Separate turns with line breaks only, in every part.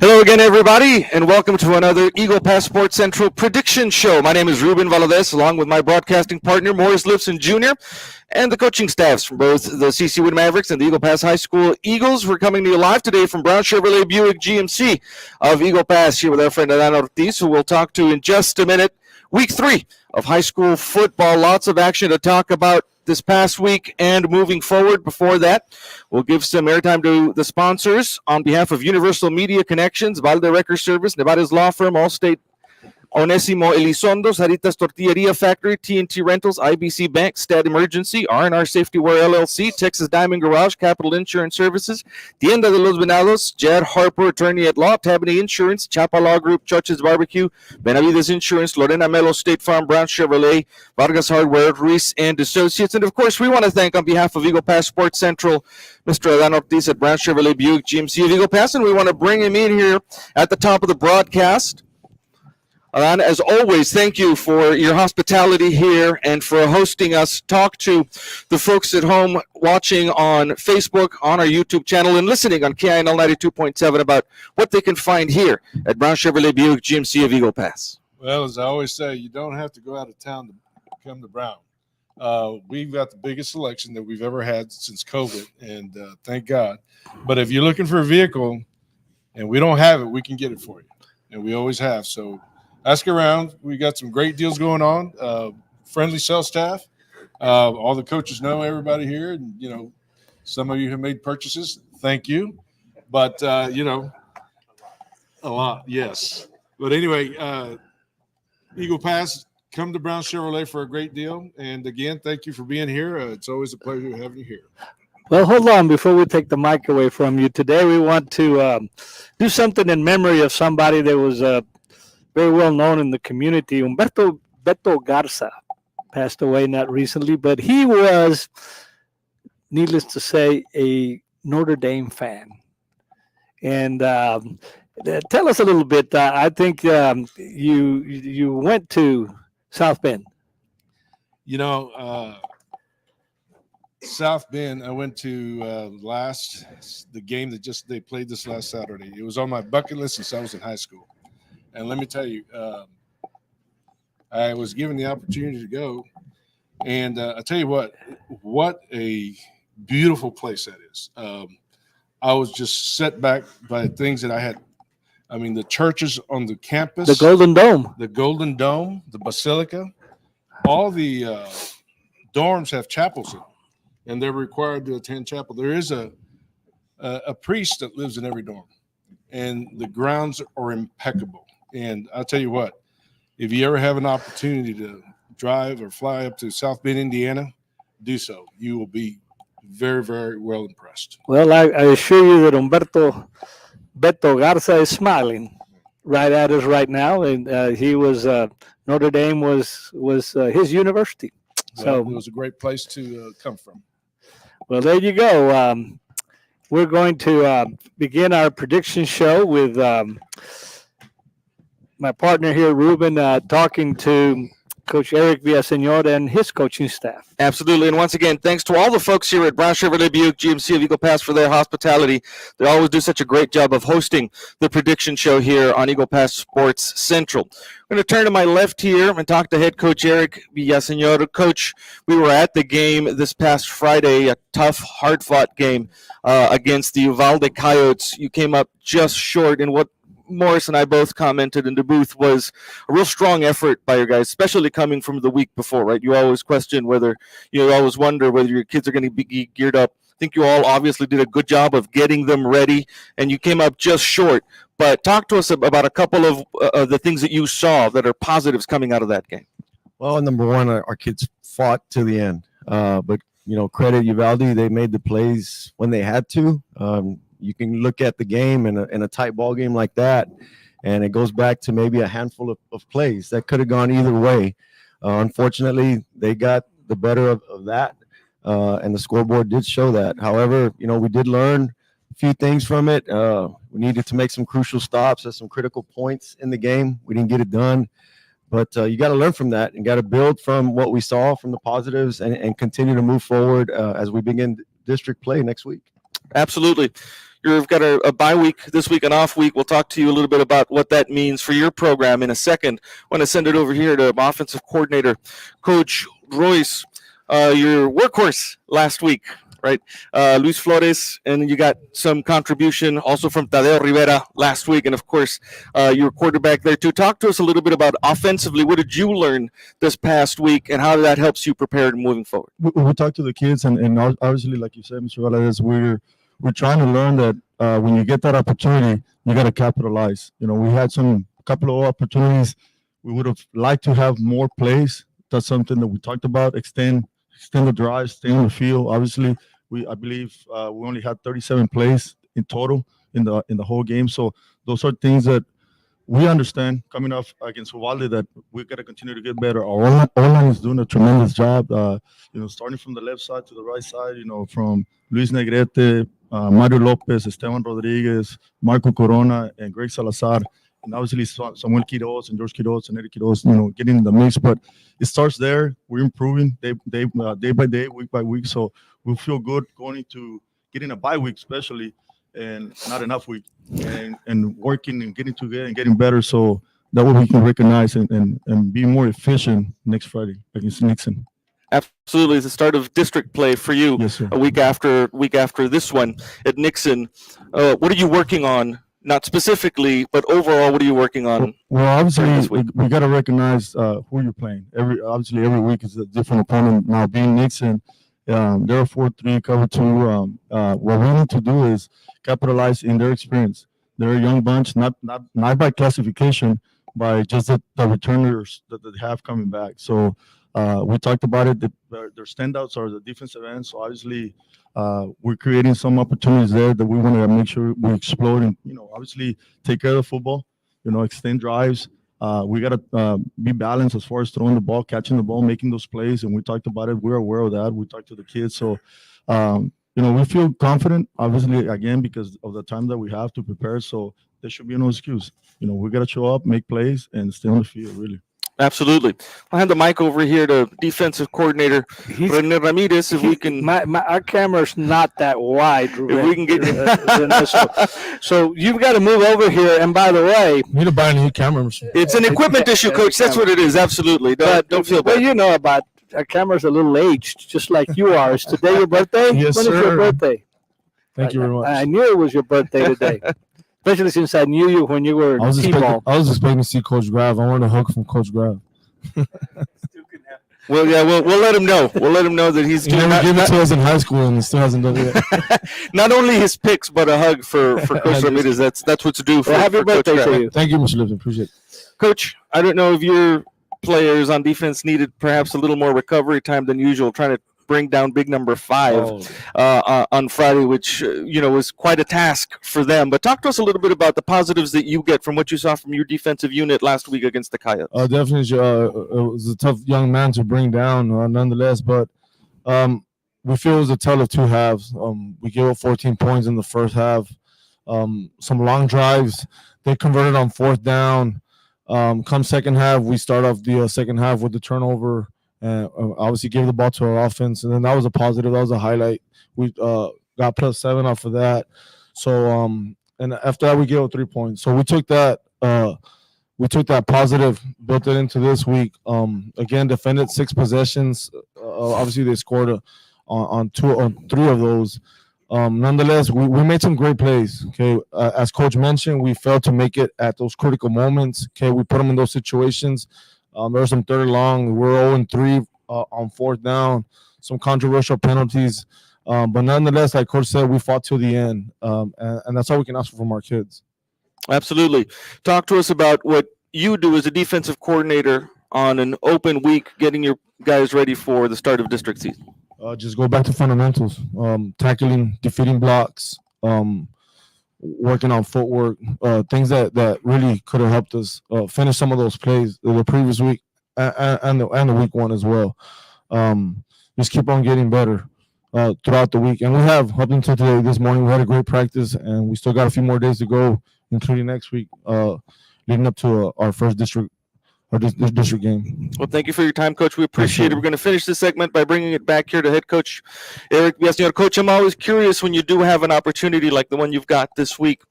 Hello again, everybody, and welcome to another Eagle Pass Sports Central prediction show. My name is Ruben Valadez, along with my broadcasting partner, Morris Lifson Jr., and the coaching staffs from both the CC Wood Mavericks and the Eagle Pass High School Eagles. We're coming to you live today from Brown Chevrolet Buick GMC of Eagle Pass, here with our friend Adan Ortiz, who we'll talk to in just a minute. Week 3 of high school football. Lots of action to talk about this past week and moving forward. Before that, we'll give some airtime to the sponsors on behalf of Universal Media Connections, Valde Record Service, Nevada's Law Firm, Allstate, Onésimo Elizondo, Saritas Tortilleria Factory, TNT Rentals, IBC Bank, Stat Emergency, R&R Safety Wear LLC, Texas Diamond Garage, Capital Insurance Services, Tienda de los Venados, Jad Harper, Attorney at Law, Tabany Insurance, Chapa Law Group, Church's Barbecue, Benavides Insurance, Lorena Melo State Farm, Brown Chevrolet, Vargas Hardware, Reese and Associates. And of course, we want to thank on behalf of Eagle Pass Sports Central, Mr. Adan Ortiz at Brown Chevrolet Buick GMC of Eagle Pass, and we want to bring him in here at the top of the broadcast. Adan, as always, thank you for your hospitality here and for hosting us. Talk to the folks at home watching on Facebook, on our YouTube channel, and listening on KINL 92.7 about what they can find here at Brown Chevrolet Buick GMC of Eagle Pass.
Well, as I always say, you don't have to go out of town to come to Brown. We've got the biggest selection that we've ever had since COVID, and thank God. But if you're looking for a vehicle and we don't have it, we can get it for you, and we always have. So ask around. We got some great deals going on. Friendly sales staff. All the coaches know everybody here, and some of you have made purchases. Thank you, but a lot, yes. But anyway, Eagle Pass, come to Brown Chevrolet for a great deal. And again, thank you for being here. It's always a pleasure having you here.
Well, hold on before we take the mic away from you. Today, we want to do something in memory of somebody that was very well known in the community. Beto Garza passed away not recently, but he was, needless to say, a Notre Dame fan. And tell us a little bit. I think you went to South Bend.
South Bend, I went to the game that they played this last Saturday. It was on my bucket list since I was in high school. And let me tell you, I was given the opportunity to go. And I tell you what a beautiful place that is. I was just set back by things that I had. I mean, the churches on the campus.
The Golden Dome.
The Basilica. All the dorms have chapels in them, and they're required to attend chapel. There is a priest that lives in every dorm, and the grounds are impeccable. And I'll tell you what, if you ever have an opportunity to drive or fly up to South Bend, Indiana, do so. You will be very, very well impressed.
Well, I assure you that Beto Garza is smiling right at us right now. And he was, Notre Dame was his university. So
it was a great place to come from.
Well, there you go. We're going to begin our prediction show with my partner here, Ruben, talking to Coach Eric Villaseñor and his coaching staff.
Absolutely. And once again, thanks to all the folks here at Brown Chevrolet Buick GMC of Eagle Pass for their hospitality. They always do such a great job of hosting the prediction show here on Eagle Pass Sports Central. I'm going to turn to my left here and talk to head coach Eric Villaseñor. Coach, we were at the game this past Friday, a tough, hard-fought game against the Uvalde Coyotes. You came up just short in what Morris and I both commented in the booth was a real strong effort by your guys, especially coming from the week before, right? You always question you always wonder whether your kids are going to be geared up. I think you all obviously did a good job of getting them ready, and you came up just short. But talk to us about a couple of the things that you saw that are positives coming out of that game.
Well, number one, our kids fought to the end. But, credit Uvalde, they made the plays when they had to. You can look at the game in a tight ball game like that, and it goes back to maybe a handful of plays that could have gone either way. Unfortunately, they got the better of that, and the scoreboard did show that. However, we did learn a few things from it. We needed to make some crucial stops at some critical points in the game. We didn't get it done. But you got to learn from that and got to build from what we saw from the positives and continue to move forward as we begin district play next week.
Absolutely. You've got a bye week this week, an off week. We'll talk to you a little bit about what that means for your program in a second. I want to send it over here to offensive coordinator, Coach Royce, your workhorse last week, right? Luis Flores, and you got some contribution also from Tadeo Rivera last week, and of course, your quarterback there too. Talk to us a little bit about offensively. What did you learn this past week, and how that helps you prepare moving forward?
We talk to the kids, and obviously, like you said, Mr. Valadez, we're trying to learn that when you get that opportunity, you got to capitalize. We had a couple of opportunities. We would have liked to have more plays. That's something that we talked about. Extend the drive, stay on the field. Obviously, I believe we only had 37 plays in total in the whole game. So those are things that we understand coming off against Uvalde, that we got to continue to get better. Our O-line is doing a tremendous job. Starting from the left side to the right side. From Luis Negrete, Mario Lopez, Esteban Rodriguez, Marco Corona, and Greg Salazar, and obviously Samuel Quiroz and George Quiroz and Eric Quiroz, getting in the mix. But it starts there. We're improving day by day, week by week. So we feel good going into getting a bye week, especially, and not enough week, and working and getting together and getting better. So that way we can recognize and be more efficient next Friday against Nixon.
Absolutely, it's the start of district play for you.
Yes, sir.
A week after this one at Nixon. What are you working on? Not specifically, but overall, what are you working on?
Well, obviously,
week?
we got to recognize who you're playing. Every week is a different opponent. Now, being Nixon, they're a 4-3 cover 2. What we need to do is capitalize in their experience. They're a young bunch, not by classification, by just the returners that they have coming back. So we talked about it. Their standouts are the defensive ends. So obviously, we're creating some opportunities there that we want to make sure we explode and obviously take care of the football. Extend drives. We got to be balanced as far as throwing the ball, catching the ball, making those plays. And we talked about it. We're aware of that. We talked to the kids. So we feel confident. Obviously, again, because of the time that we have to prepare. So there should be no excuse. We got to show up, make plays, and stay on the field. Really.
Absolutely. I'll hand the mic over here to defensive coordinator René Ramirez. If we can,
our camera's not that wide.
If we can get
so you've got to move over here. And by the way,
we need to buy a new camera.
It's an equipment issue, Coach. That's what it is. Absolutely. Don't feel bad.
Well, about our camera's a little aged, just like you are. Is today your birthday?
Yes,
when
sir.
Is your birthday?
Thank you very much.
I knew it was your birthday today. Especially since I knew you when you were T-ball.
I was expecting to see Coach Grav. I wanted a hook from Coach Grav.
Well, yeah, we'll let him know. We'll let him know that he's
He never gave it to us in high school, and he still hasn't done it yet.
Not only his picks, but a hug for Coach Ramirez. That's what's due for.
Well, happy birthday to you.
Thank you, Mr. Lipton. Appreciate it.
Coach, I don't know if your players on defense needed perhaps a little more recovery time than usual, trying to bring down big number 5 on Friday, which was quite a task for them. But talk to us a little bit about the positives that you get from what you saw from your defensive unit last week against the Coyotes.
Definitely, it was a tough young man to bring down, nonetheless. But we feel it was a tale of two halves. We gave up 14 points in the first half. Some long drives. They converted on fourth down. Come second half, we start off the second half with the turnover. Obviously gave the ball to our offense, and then that was a positive. That was a highlight. We got +7 off of that. So and after that we gave up 3 points. So we took that positive, built it into this week. Again, defended 6 possessions. Obviously they scored on 3 of those. Nonetheless, we made some great plays. Okay, as Coach mentioned, we failed to make it at those critical moments. Okay, we put them in those situations. There were some third and long. We're 0-3 on fourth down. Some controversial penalties, but nonetheless, like Coach said, we fought till the end, and that's all we can ask for from our kids.
Absolutely. Talk to us about what you do as a defensive coordinator on an open week, getting your guys ready for the start of district season.
Just go back to fundamentals, tackling, defeating blocks, working on footwork, things that really could have helped us finish some of those plays the previous week and the week 1 as well. Just keep on getting better throughout the week. And we have, up until today, this morning, we had a great practice, and we still got a few more days to go, including next week, leading up to our first district district game.
Well, thank you for your time, Coach. We appreciate it. We're going to finish this segment by bringing it back here to head coach Eric Villaseñor. Coach, I'm always curious when you do have an opportunity like the one you've got this week,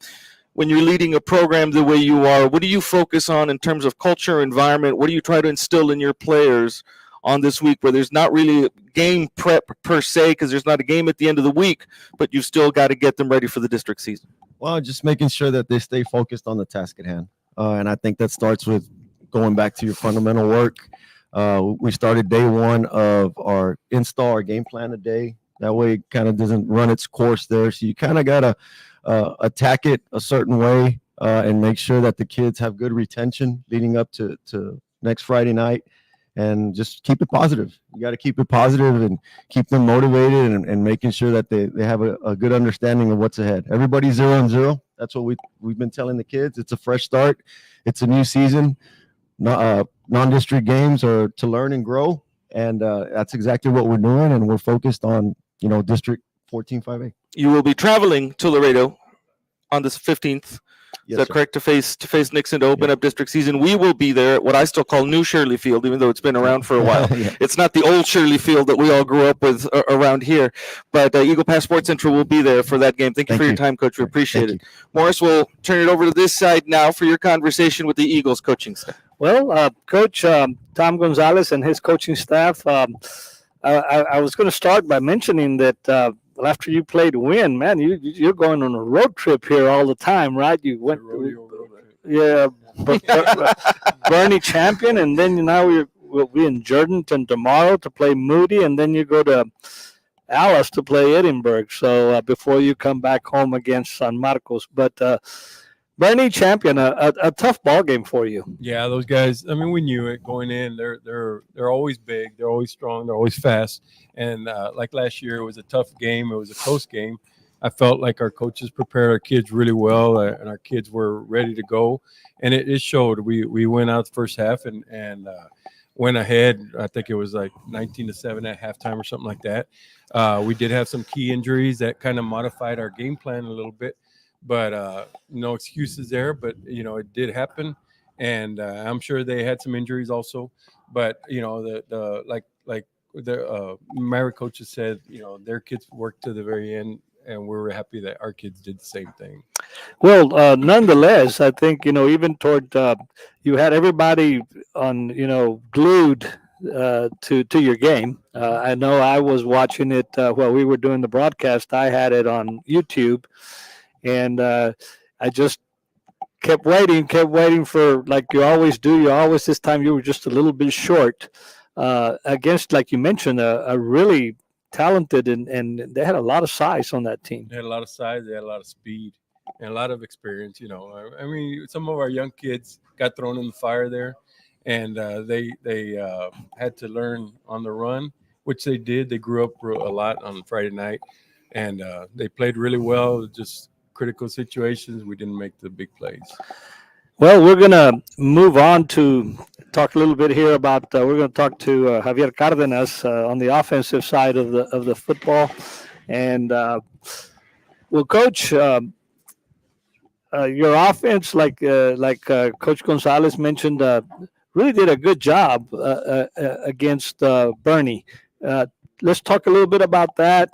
when you're leading a program the way you are, what do you focus on in terms of culture, environment? What do you try to instill in your players on this week where there's not really game prep per se because there's not a game at the end of the week, but you've still got to get them ready for the district season?
Well, just making sure that they stay focused on the task at hand. And I think that starts with going back to your fundamental work. We started day one of our game plan a day. That way it kind of doesn't run its course there. So you kind of got to attack it a certain way and make sure that the kids have good retention leading up to next Friday night. And just keep it positive. You got to keep it positive and keep them motivated and making sure that they have a good understanding of what's ahead. Everybody's 0-0. That's what we've been telling the kids. It's a fresh start. It's a new season. Non-district games are to learn and grow. And that's exactly what we're doing. And we're focused on, District 14-5A.
You will be traveling to Laredo on this 15th. Is that correct? To face Nixon to open up district season. We will be there at what I still call New Shirley Field, even though it's been around for a while. It's not the old Shirley Field that we all grew up with around here. But Eagle Pass Sports Central will be there for that game. Thank you for your time, Coach. We appreciate it. Morris, we'll turn it over to this side now for your conversation with the Eagles coaching staff.
Well, Coach Tom Gonzalez and his coaching staff, I was going to start by mentioning that after you played Win, man, you're going on a road trip here all the time, right? You went, Bernie Champion, and then now we'll be in Jordanton tomorrow to play Moody, and then you go to Alice to play Edinburgh. So before you come back home against San Marcos, but Bernie Champion, a tough ball game for you.
Yeah, those guys. I mean, we knew it going in. They're always big. They're always strong. They're always fast. And like last year, it was a tough game. It was a close game. I felt like our coaches prepared our kids really well, and our kids were ready to go. And it showed. We went out the first half and went ahead. I think it was like 19-7 at halftime or something like that. We did have some key injuries that kind of modified our game plan a little bit. But no excuses there. But it did happen, and I'm sure they had some injuries also. But the Maverick coaches said, their kids worked to the very end, and we were happy that our kids did the same thing.
Well, nonetheless, I think even toward you had everybody on glued to your game. I know I was watching it while we were doing the broadcast. I had it on YouTube. And I just kept waiting for, like you always do. This time you were just a little bit short against, like you mentioned, a really talented and they had a lot of size on that team.
They had a lot of size. They had a lot of speed and a lot of experience. I mean, some of our young kids got thrown in the fire there, and they had to learn on the run, which they did. They grew up a lot on Friday night, and they played really well. Just critical situations, we didn't make the big plays.
Well, we're going to move on to talk a little bit here about we're going to talk to Javier Cardenas on the offensive side of the football. And well, Coach, your offense, like Coach Gonzalez mentioned, really did a good job against Bernie. Let's talk a little bit about that.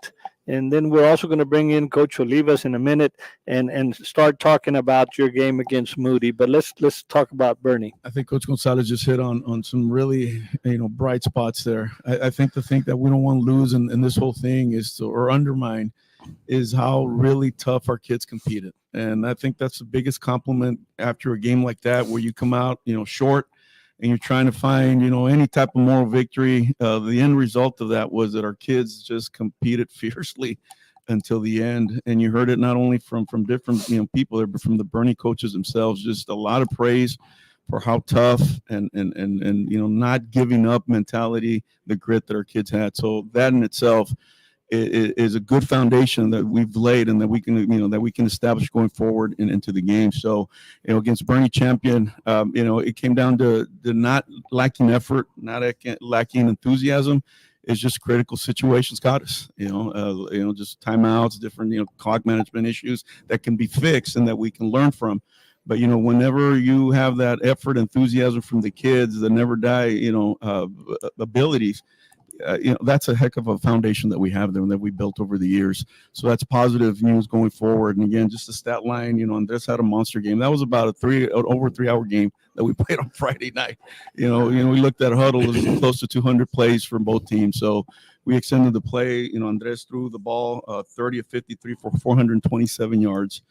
And then we're also going to bring in Coach Olivas in a minute and start talking about your game against Moody. But let's talk about Bernie.
I think Coach Gonzalez just hit on some really bright spots there. I think the thing that we don't want to lose in this whole thing or undermine is how really tough our kids competed. And I think that's the biggest compliment after a game like that, where you come out short and you're trying to find, any type of moral victory. The end result of that was that our kids just competed fiercely until the end. And you heard it not only from different, people there, but from the Bernie coaches themselves. Just a lot of praise for how tough and not giving up mentality, the grit that our kids had. So that in itself is a good foundation that we've laid and that we can establish going forward and into the game. So, against Bernie Champion, it came down to the not lacking effort, not lacking enthusiasm. It's just critical situations got us, just timeouts, different, clock management issues that can be fixed and that we can learn from. But whenever you have that effort, enthusiasm from the kids, the never die, abilities, that's a heck of a foundation that we have there and that we built over the years. So that's positive news going forward. And again, just the stat line, Andres had a monster game. That was about over 3 hour game that we played on Friday night. We looked at huddle, it was close to 200 plays from both teams. So we extended the play. Andres threw the ball 30 of 53 for 427 yards.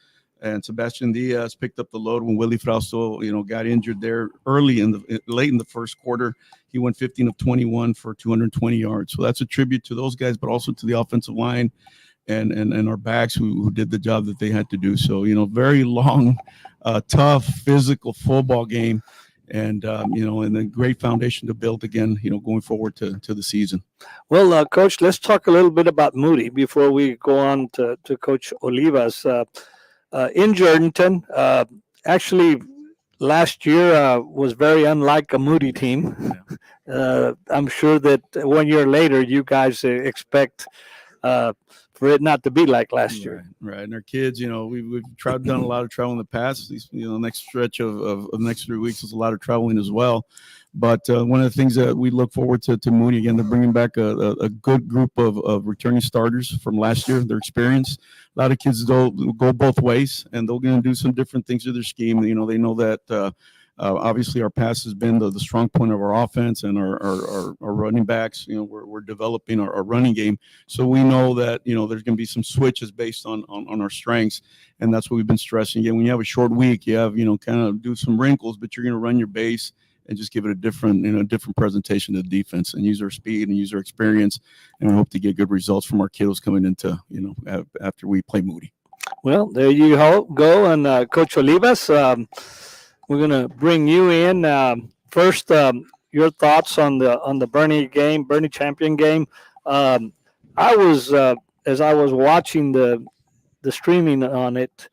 And Sebastian Diaz picked up the load when Willie Frausto, got injured there late in the first quarter. He went 15 of 21 for 220 yards. So that's a tribute to those guys, but also to the offensive line and our backs who did the job that they had to do. So, very long, tough, physical football game. And, and a great foundation to build again, going forward to the season.
Well, Coach, let's talk a little bit about Moody before we go on to Coach Olivas. In Jordanton, actually, last year was very unlike a Moody team. I'm sure that 1 year later, you guys expect for it not to be like last year.
Right. And our kids, we've done a lot of travel in the past. These, next stretch of the next 3 weeks is a lot of traveling as well. But one of the things that we look forward to Moody, again, they're bringing back a good group of returning starters from last year, their experience. A lot of kids go both ways, and they're going to do some different things to their scheme. They know that obviously our pass has been the strong point of our offense and our running backs. We're developing our running game. So we know that, there's going to be some switches based on our strengths. And that's what we've been stressing. Again, when you have a short week, you have, kind of do some wrinkles, but you're going to run your base and just give it a different presentation to the defense and use our speed and use our experience. And we hope to get good results from our kiddos coming into, after we play Moody.
Well, there you go. And Coach Olivas, we're going to bring you in. First, your thoughts on the Bernie Champion game. I was, as I was watching the streaming on it,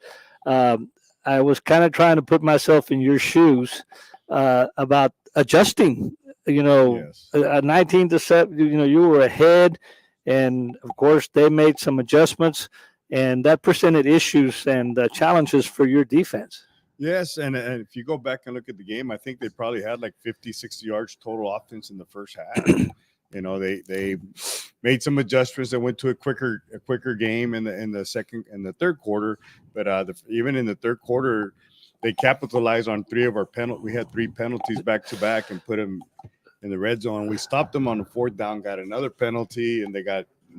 I was kind of trying to put myself in your shoes about adjusting.
Yes.
19-7. You were ahead, and of course they made some adjustments, and that presented issues and challenges for your defense.
Yes, and if you go back and look at the game, I think they probably had like 50, 60 yards total offense in the first half. They made some adjustments that went to a quicker game in the second and the third quarter. But even in the third quarter, they capitalized on 3 of our penalties. We had 3 penalties back to back and put them in the red zone. We stopped them on the 4th down, got another penalty, and they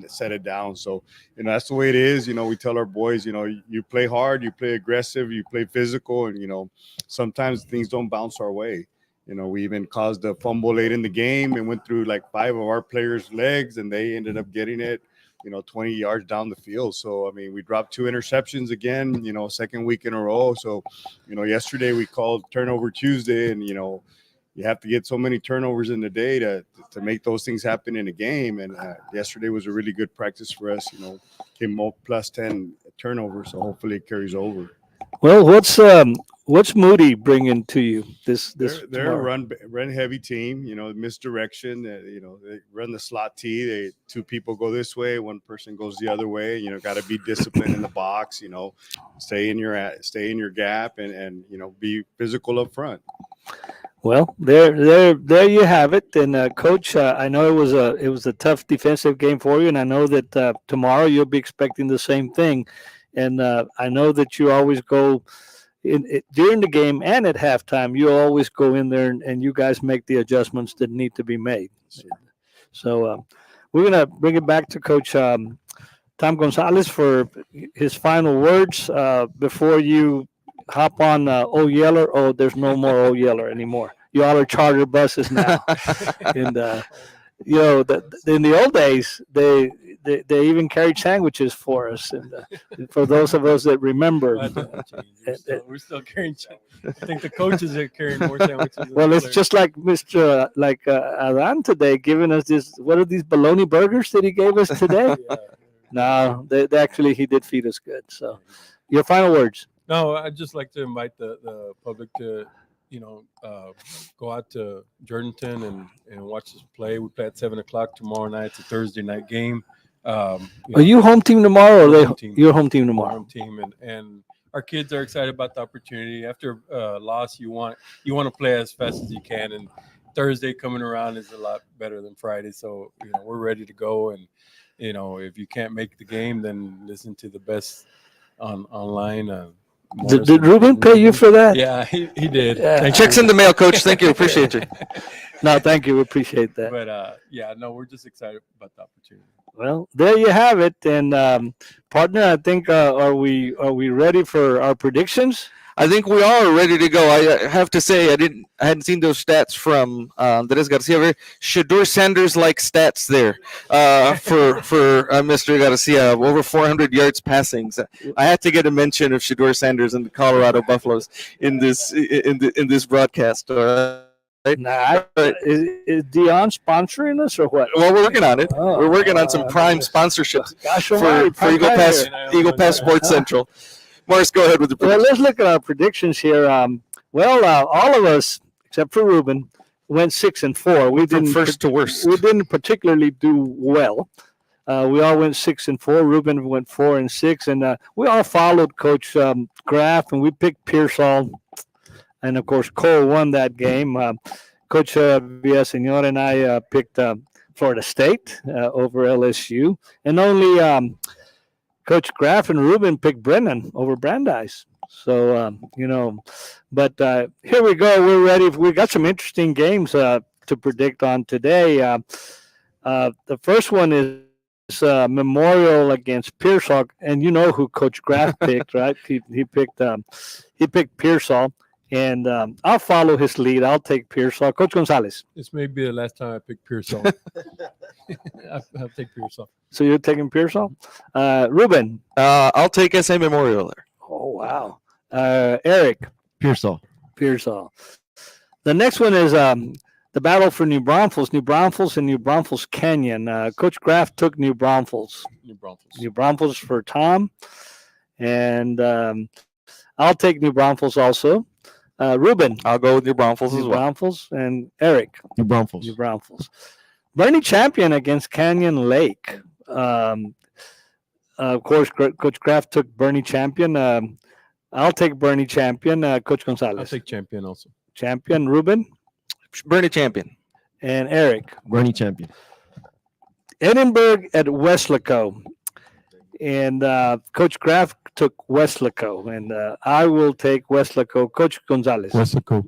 set it down. So, that's the way it is. We tell our boys, you play hard, you play aggressive, you play physical, and, sometimes things don't bounce our way. We even caused a fumble late in the game and went through like 5 of our players' legs, and they ended up getting it, 20 yards down the field. So, we dropped 2 interceptions again, second week in a row. So, yesterday we called Turnover Tuesday, and, you have to get so many turnovers in the day to make those things happen in a game. And yesterday was a really good practice for us, came up plus 10 turnovers. So hopefully it carries over.
Well, what's Moody bringing to you this
they're a run heavy team, misdirection, they run the slot T. 2 people go this way, 1 person goes the other way. Got to be disciplined in the box, stay in your gap and be physical up front.
Well, there you have it. And Coach, I know it was a tough defensive game for you, and I know that tomorrow you'll be expecting the same thing. And I know that you always go during the game and at halftime. You always go in there and you guys make the adjustments that need to be made.
Sure.
So we're gonna bring it back to Coach Tom Gonzalez for his final words before you hop on O Yeller. Oh, there's no more O Yeller anymore. You all are charter buses now. And in the old days, they even carried sandwiches for us, and for those of us that remember.
We're still carrying. I think the coaches are carrying more sandwiches.
Well, it's just like Mr. Adan today, giving us this. What are these bologna burgers that he gave us today? No, he did feed us good. So, your final words.
No, I'd just like to invite the public to, go out to Jordanton and watch us play. We play at 7:00 tomorrow night. It's a Thursday night game.
Are you home team tomorrow? Or
Home team.
Your home team tomorrow.
Home team, and our kids are excited about the opportunity. After loss, you want to play as fast as you can, and Thursday coming around is a lot better than Friday. So we're ready to go, and if you can't make the game, then listen to the best online.
Did Ruben pay you for that?
Yeah, he did.
Yeah.
Thank
Checks
you.
in the mail, Coach. Thank you. Appreciate you.
No, thank you. We appreciate that.
But we're just excited about the opportunity.
Well, there you have it. And partner, I think are we ready for our predictions?
I think we are ready to go. I have to say, I hadn't seen those stats from Andres Garcia. Shador Sanders like stats there for Mr. Garcia. Over 400 yards passing. So I had to get a mention of Shador Sanders and the Colorado Buffaloes in this broadcast.
Nah, is Dion sponsoring us or what?
Well, we're working on it.
Oh,
We're working on some prime sponsorships
Gosh,
for Eagle Pass Sports Central. Morris, go ahead with the
Well,
prediction.
let's look at our predictions here. All of us except for Ruben went 6-4. We
From
didn't
first to worst.
we didn't particularly do well. We all went 6-4. Ruben went 4-6, and we all followed Coach Graff, and we picked Pearsall, and of course Cole won that game. Coach Villaseñor and I picked Florida State over LSU, and only Coach Graff and Ruben picked Brennan over Brandeis. So but here we go. We're ready. We got some interesting games to predict on today. The first one is Memorial against Pearsall, and you know who Coach Graff picked, right? He picked Pearsall, and I'll follow his lead. I'll take Pearsall. Coach Gonzalez.
This may be the last time I pick Pearsall. I'll take Pearsall.
So you're taking Pearsall? Ruben.
I'll take SA Memorial there.
Oh wow. Eric.
Pearsall.
Pearsall. The next one is the battle for New Braunfels and New Braunfels Canyon. Coach Graff took New Braunfels. New Braunfels for Tom, and I'll take New Braunfels also. Ruben.
I'll go with New Braunfels as
New
well.
Braunfels, and Eric.
New Braunfels.
New Braunfels. Bernie Champion against Canyon Lake. Of course, Coach Graff took Bernie Champion. I'll take Bernie Champion. Coach Gonzalez.
I'll take Champion also.
Champion. Ruben.
Bernie Champion.
And Eric.
Bernie Champion.
Edinburgh at Weslaco. And Coach Graff took Weslaco. And I will take Weslaco. Coach Gonzalez.
Weslaco.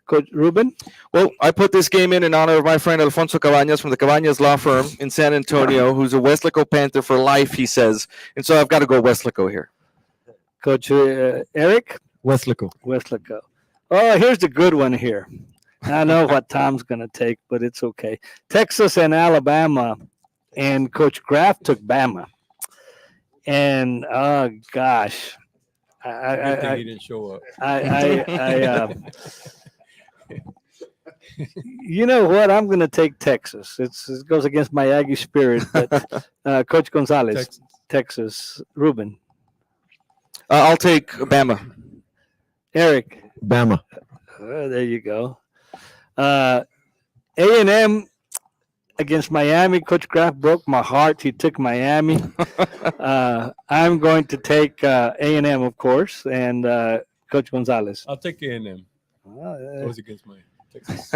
Coach Ruben.
Well, I put this game in honor of my friend Alfonso Cabañas from the Cabañas Law Firm in San Antonio, who's a Weslaco Panther for life, he says. And so I've got to go Weslaco here.
Coach Eric.
Weslaco.
Weslaco. Oh, here's the good one here. I know what Tom's going to take, but it's okay. Texas and Alabama, and Coach Graff took Bama. And oh gosh,
Good thing he didn't show up.
You know what? I'm going to take Texas. It goes against my Aggie spirit. But Coach Gonzalez, Texas. Ruben.
I'll take Bama.
Eric.
Bama.
There you go. A&M against Miami. Coach Graff broke my heart. He took Miami. I'm going to take A&M, of course, and Coach Gonzalez.
I'll take A&M. That was against my Texas.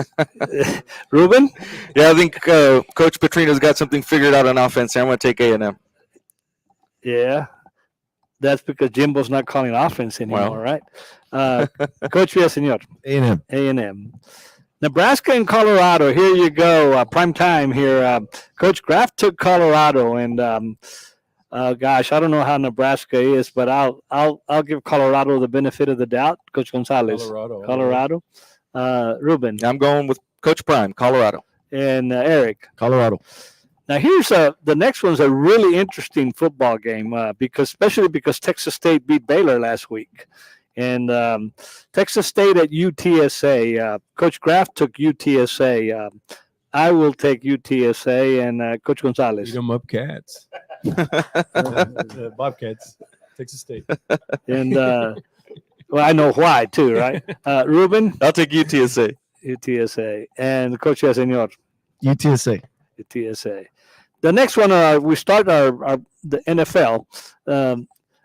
Ruben?
Yeah, I think Coach Petrino's got something figured out on offense. I'm going to take A&M.
Yeah. That's because Jimbo's not calling offense anymore,
Well.
right? Coach Villaseñor.
A&M.
A&M. Nebraska and Colorado. Here you go. Prime time here. Coach Graff took Colorado, and gosh, I don't know how Nebraska is, but I'll give Colorado the benefit of the doubt. Coach Gonzalez.
Colorado.
Ruben
I'm going with Coach Prime, Colorado.
and Eric.
Colorado.
Now here's the next one's a really interesting football game especially because Texas State beat Baylor last week, and Texas State at UTSA. Coach Graff took UTSA. I will take UTSA, and Coach Gonzalez.
Beat them up, Cats. Bobcats. Texas State.
And well, I know why too, right? Ruben,
I'll take UTSA.
UTSA, and Coach Villaseñor.
UTSA.
UTSA. The next one, we start the NFL.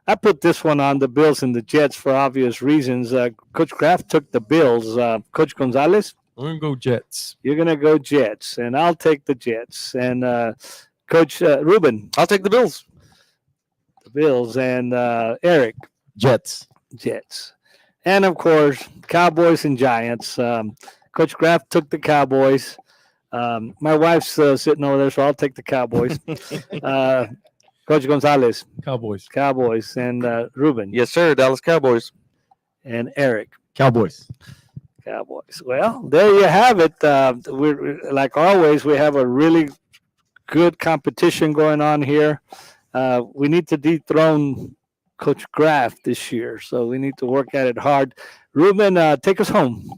I put this one on the Bills and the Jets for obvious reasons. Coach Kraft took the Bills. Coach Gonzalez,
I'm gonna go Jets.
you're going to go Jets, and I'll take the Jets. And Coach Ruben,
I'll take the Bills.
the Bills, and Eric,
Jets.
Jets. And of course, Cowboys and Giants. Coach Kraft took the Cowboys. My wife's sitting over there, so I'll take the Cowboys. Coach Gonzalez,
Cowboys.
Cowboys, and Ruben,
Yes, sir. Dallas Cowboys.
and Eric,
Cowboys.
Cowboys. Well, there you have it. We're like always, we have a really good competition going on here. We need to dethrone Coach Kraft this year, so we need to work at it hard. Ruben, take us home.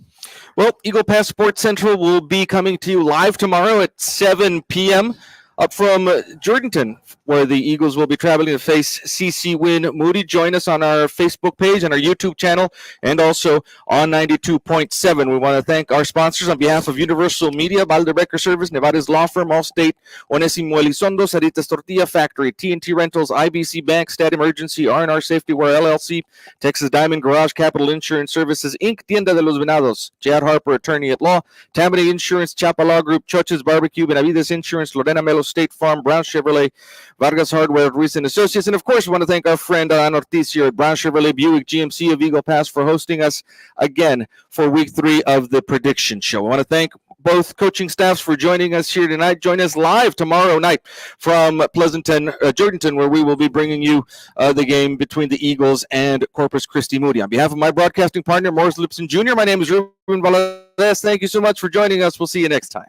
Well, Eagle Pass Sports Central will be coming to you live tomorrow at 7 p.m. up from Jordanton, where the Eagles will be traveling to face CC Win Moody. Join us on our Facebook page and our YouTube channel, and also on 92.7. We want to thank our sponsors on behalf of Universal Media, Balderbecker Service, Nevada's Law Firm, Allstate, Onesimo Elizondo, Saritas Tortilla Factory, TNT Rentals, IBC Bank, Stat Emergency, R&R Safety Wear LLC, Texas Diamond Garage, Capital Insurance Services, Inc., Tienda de los Venados, J.R. Harper, Attorney at Law, Tammany Insurance, Chapa Law Group, Choches Barbecue, Benavides Insurance, Lorena Melo State Farm, Brown Chevrolet, Vargas Hardware, Ruiz and Associates, and of course, we want to thank our friend Alan Ortiz here at Brown Chevrolet Buick GMC of Eagle Pass for hosting us again for week 3 of the Prediction Show. I want to thank both coaching staffs for joining us here tonight. Join us live tomorrow night from Pleasanton, Jordanton, where we will be bringing you the game between the Eagles and Corpus Christi Moody. On behalf of my broadcasting partner, Morris Lipson Jr., my name is Ruben Valadez. Thank you so much for joining us. We'll see you next time.